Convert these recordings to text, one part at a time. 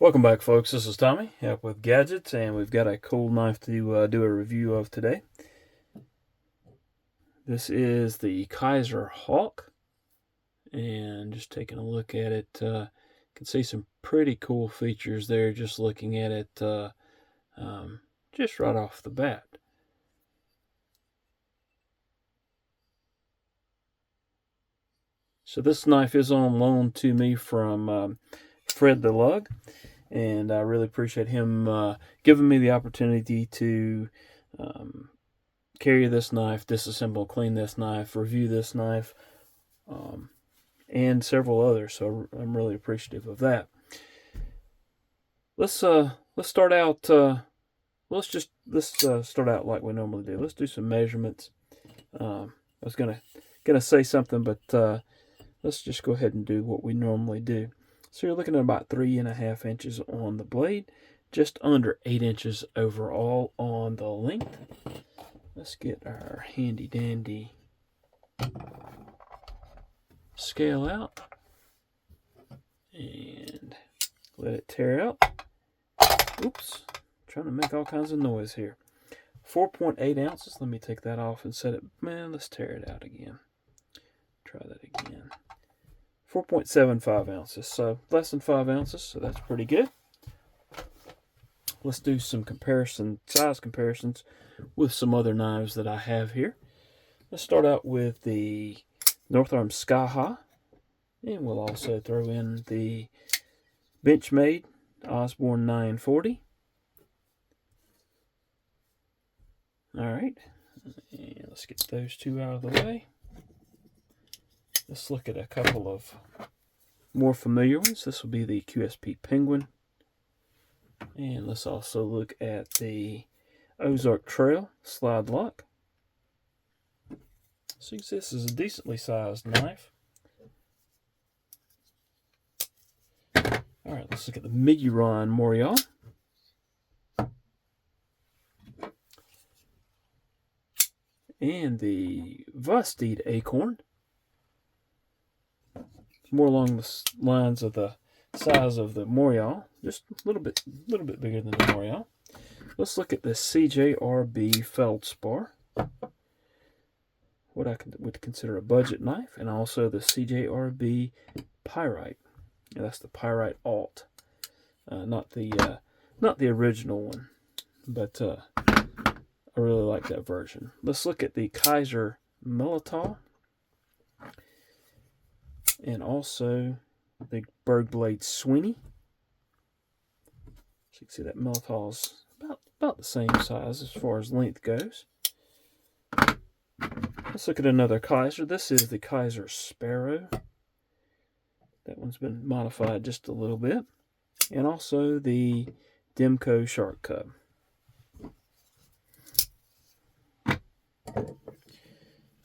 Welcome back, folks. This is Tommy up with Gadgets, and we've got a cool knife to do a review of today. This is the Kizer Hawk, and just taking a look at it, can see some pretty cool features there just looking at it just right off the bat. So this knife is on loan to me from FredTheLug, and I really appreciate him giving me the opportunity to carry this knife, disassemble, clean this knife, review this knife, and several others. So I'm really appreciative of that. Let's start out. Let's start out like we normally do. Let's do some measurements. I was gonna say something, but let's just go ahead and do what we normally do. So you're looking at about 3.5 inches on the blade, just under 8 inches overall on the length. Let's get our handy dandy scale out and let it tear out. Oops, trying to make all kinds of noise here. 4.8 ounces. Let me take that off and set it. Man, let's tear it out again. Try that again. 4.75 ounces, so less than 5 ounces, so that's pretty good. Let's do some size comparisons with some other knives that I have here. Let's start out with the Northarm Sky High, and we'll also throw in the Benchmade Osborne 940. Alright, and let's get those two out of the way. Let's look at a couple of more familiar ones. This will be the QSP Penguin. And let's also look at the Ozark Trail Slide Lock. So you can see this is a decently sized knife. Alright, let's look at the Miguron Morial. And the Vosteed Acorn. More along the lines of the size of the Morial, just a little bit bigger than the Morial. Let's look at the CJRB Feldspar, what I would consider a budget knife, and also the CJRB Pyrite. Yeah, that's the Pyrite Alt, not the original one, but I really like that version. Let's look at the Kizer Melitol, and also the Bergblade Sweeney. So you can see that Melitol's about the same size as far as length goes. Let's look at another Kizer. This is the Kizer Sparrow. That one's been modified just a little bit. And also the Demco Shark Cub.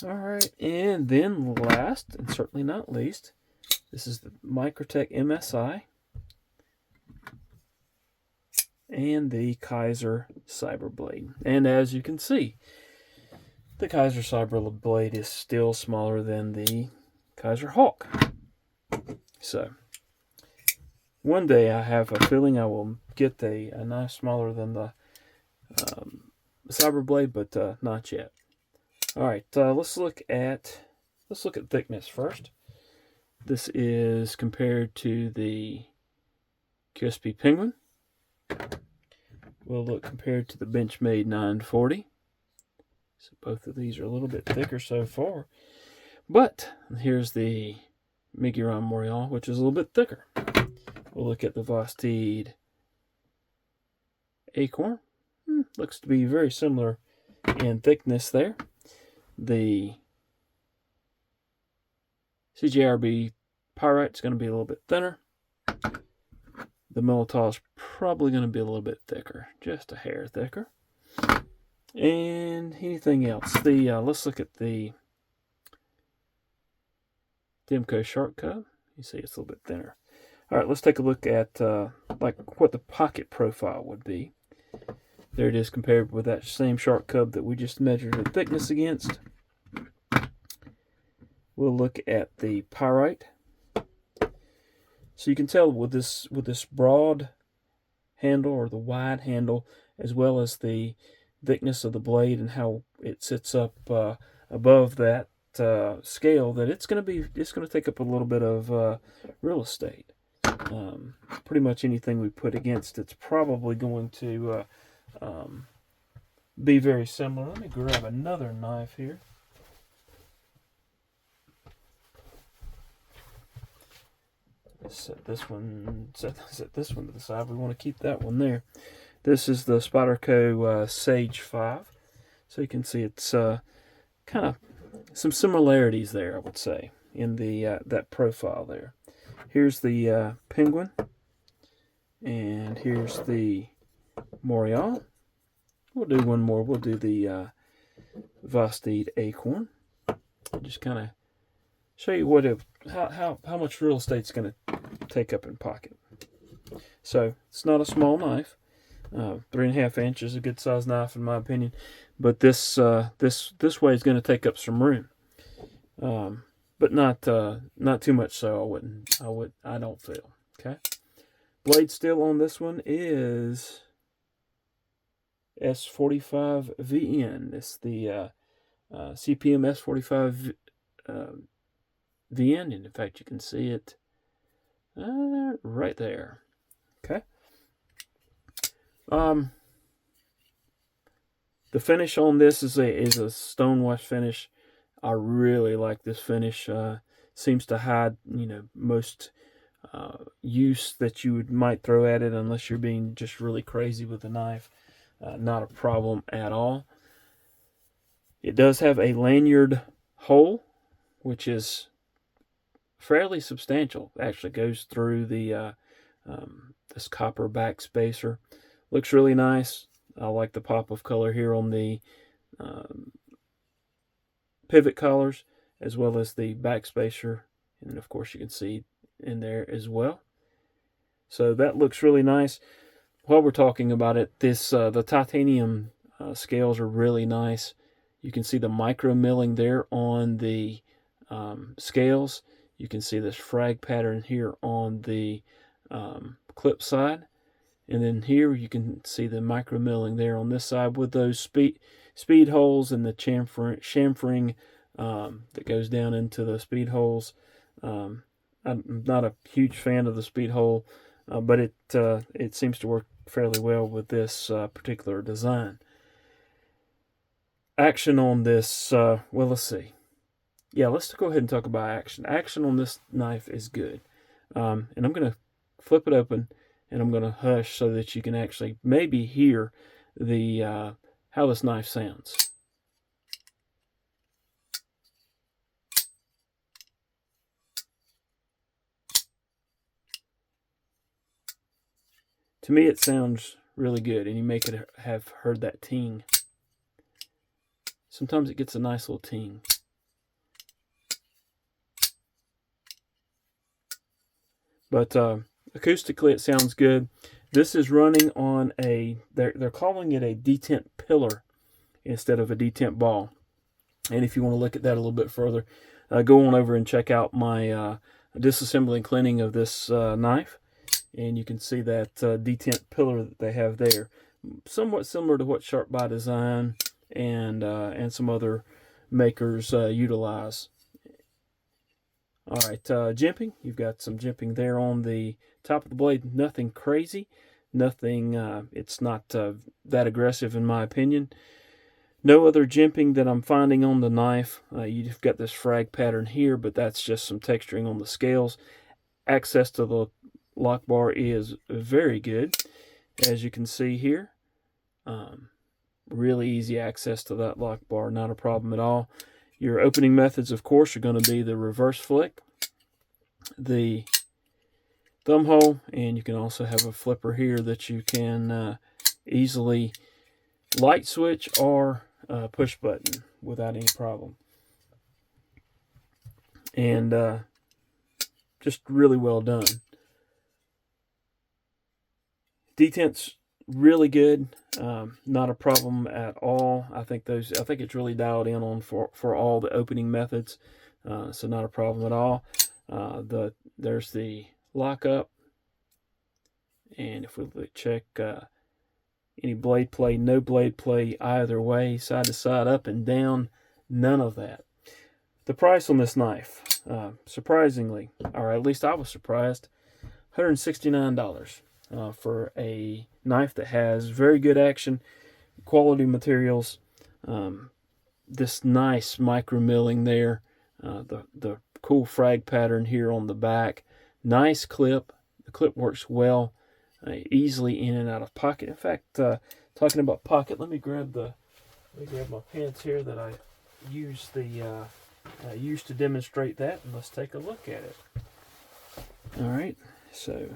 Alright, and then last, and certainly not least, this is the Microtech MSI and the Kizer Cyberblade. And as you can see, the Kizer Cyberblade is still smaller than the Kizer Hawk. So, one day I have a feeling I will get a knife smaller than the Cyberblade, but not yet. All right, let's look at thickness first. This is compared to the QSP Penguin. We'll look compared to the Benchmade 940. So both of these are a little bit thicker so far. But here's the Miguron Morial, which is a little bit thicker. We'll look at the Vosteed Acorn. Looks to be very similar in thickness there. The CJRB Pyrite is going to be a little bit thinner. The Melitol is probably going to be a little bit thicker, just a hair thicker. And anything else? Let's look at the Demco Shark Cub. You see it's a little bit thinner. All right, let's take a look at like what the pocket profile would be. There it is compared with that same Shark Cub that we just measured the thickness against. We'll look at the Pyrite. So you can tell with this broad handle, or the wide handle, as well as the thickness of the blade and how it sits up above that scale, that it's going to take up a little bit of real estate. Pretty much anything we put against it's probably going to be very similar. Let me grab another knife here. Set this one to the side. We want to keep that one there. This is the Spyderco Sage 5. So you can see it's kind of some similarities there, I would say, in the that profile there. Here's the Penguin, and here's the Morial. We'll do one more. We'll do the Vosteed Acorn. Just kind of show you what how much real estate's going to take up in pocket. So it's not a small knife. 3.5 inches is a good size knife in my opinion, but this this way is going to take up some room, but not too much. So I don't feel. Okay. Blade steel on this one is S45VN. It's the CPM S45 VN, and in fact you can see it right there. Okay. The finish on this is a stonewash finish. I really like this finish. Seems to hide, most use that you might throw at it, unless you're being just really crazy with the knife. Not a problem at all. It does have a lanyard hole, which is fairly substantial. It actually goes through the this copper back spacer. Looks really nice. I like the pop of color here on the pivot collars, as well as the back spacer, and of course you can see in there as well. So that looks really nice. While we're talking about it, this the titanium scales are really nice. You can see the micro milling there on the scales. You can see this frag pattern here on the clip side. And then here you can see the micro milling there on this side with those speed holes and the chamfering that goes down into the speed holes. I'm not a huge fan of the speed hole, but it seems to work fairly well with this particular design. Action on this, well, let's see. Yeah, let's go ahead and talk about action. Action on this knife is good. And I'm going to flip it open, and I'm going to hush so that you can actually maybe hear the how this knife sounds. To me, it sounds really good, and you may could have heard that ting. Sometimes it gets a nice little ting. But acoustically, it sounds good. This is running on a, they're calling it a detent pillar instead of a detent ball. And if you want to look at that a little bit further, go on over and check out my disassembly and cleaning of this knife. And you can see that detent pillar that they have there. Somewhat similar to what Sharp by Design and some other makers utilize. All right, jimping. You've got some jimping there on the top of the blade. Nothing crazy. Nothing, it's not that aggressive in my opinion. No other jimping that I'm finding on the knife. You've got this frag pattern here, but that's just some texturing on the scales. Access to the lock bar is very good, as you can see here. Really easy access to that lock bar, not a problem at all. Your opening methods, of course, are going to be the reverse flick, the thumb hole, and you can also have a flipper here that you can easily light switch or push button without any problem. And just really well done. Detent's really good. Not a problem at all. I think it's really dialed in on for all the opening methods. So not a problem at all. There's the lockup, And if we check any blade play, no blade play either way, side to side, up and down, none of that. The price on this knife, surprisingly, or at least I was surprised, $169 for a knife that has very good action, quality materials, this nice micro milling there, the cool frag pattern here on the back, nice clip. The clip works well, easily in and out of pocket. In fact, talking about pocket, let me grab my pants here that I used to demonstrate that, and let's take a look at it. All right, so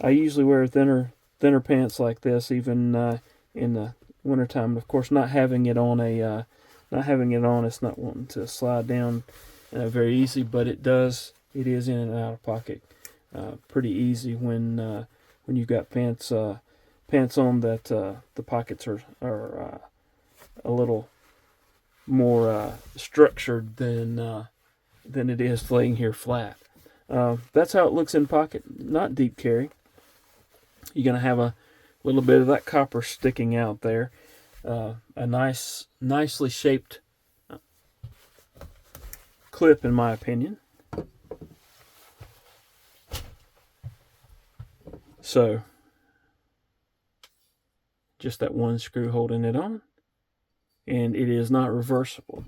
I usually wear thinner pants like this, even in the wintertime. Of course, not having it on, it's not wanting to slide down very easy, but it is in and out of pocket pretty easy when you've got pants on that the pockets are a little more structured than it is laying here flat. That's how it looks in pocket. Not deep carry. You're going to have a little bit of that copper sticking out there. A nicely shaped clip, in my opinion. So, just that one screw holding it on, and it is not reversible.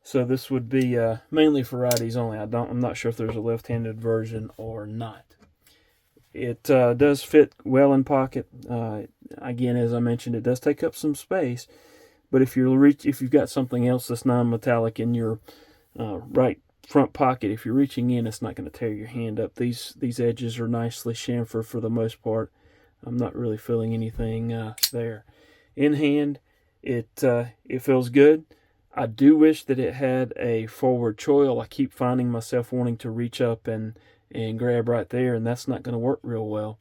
So this would be mainly for righties only. I'm not sure if there's a left-handed version or not. It does fit well in pocket. Again, as I mentioned, it does take up some space. But if you've got something else that's non-metallic in your right front pocket, if you're reaching in, it's not going to tear your hand up. These edges are nicely chamfered for the most part. I'm not really feeling anything there. In hand, it feels good. I do wish that it had a forward choil. I keep finding myself wanting to reach up and grab right there, and that's not going to work real well.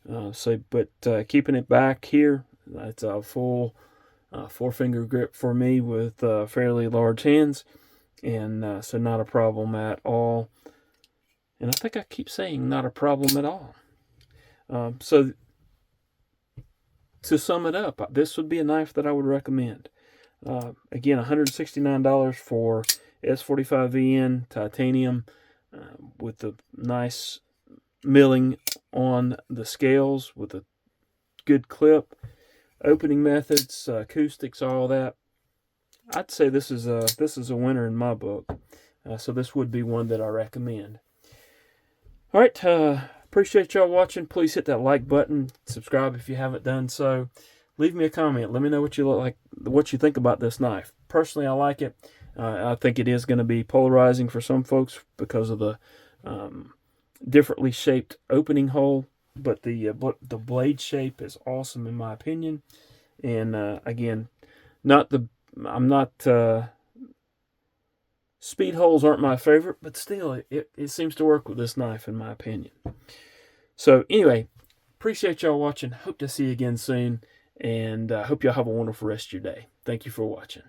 But keeping it back here, it's a full four-finger grip for me with fairly large hands, and so not a problem at all. And I think I keep saying not a problem at all. So to sum it up, this would be a knife that I would recommend. Again, $169 for S45VN titanium with the nice milling on the scales with a good clip, opening methods, acoustics, all that. I'd say this is a winner in my book. So this would be one that I recommend. All right, appreciate y'all watching. Please hit that like button, subscribe if you haven't done so. Leave me a comment. Let me know what you think about this knife. Personally, I like it. I think it is going to be polarizing for some folks because of the differently shaped opening hole, but the blade shape is awesome in my opinion. And again, speed holes aren't my favorite, but still, it seems to work with this knife in my opinion. So anyway, appreciate y'all watching. Hope to see you again soon. And I hope y'all have a wonderful rest of your day. Thank you for watching.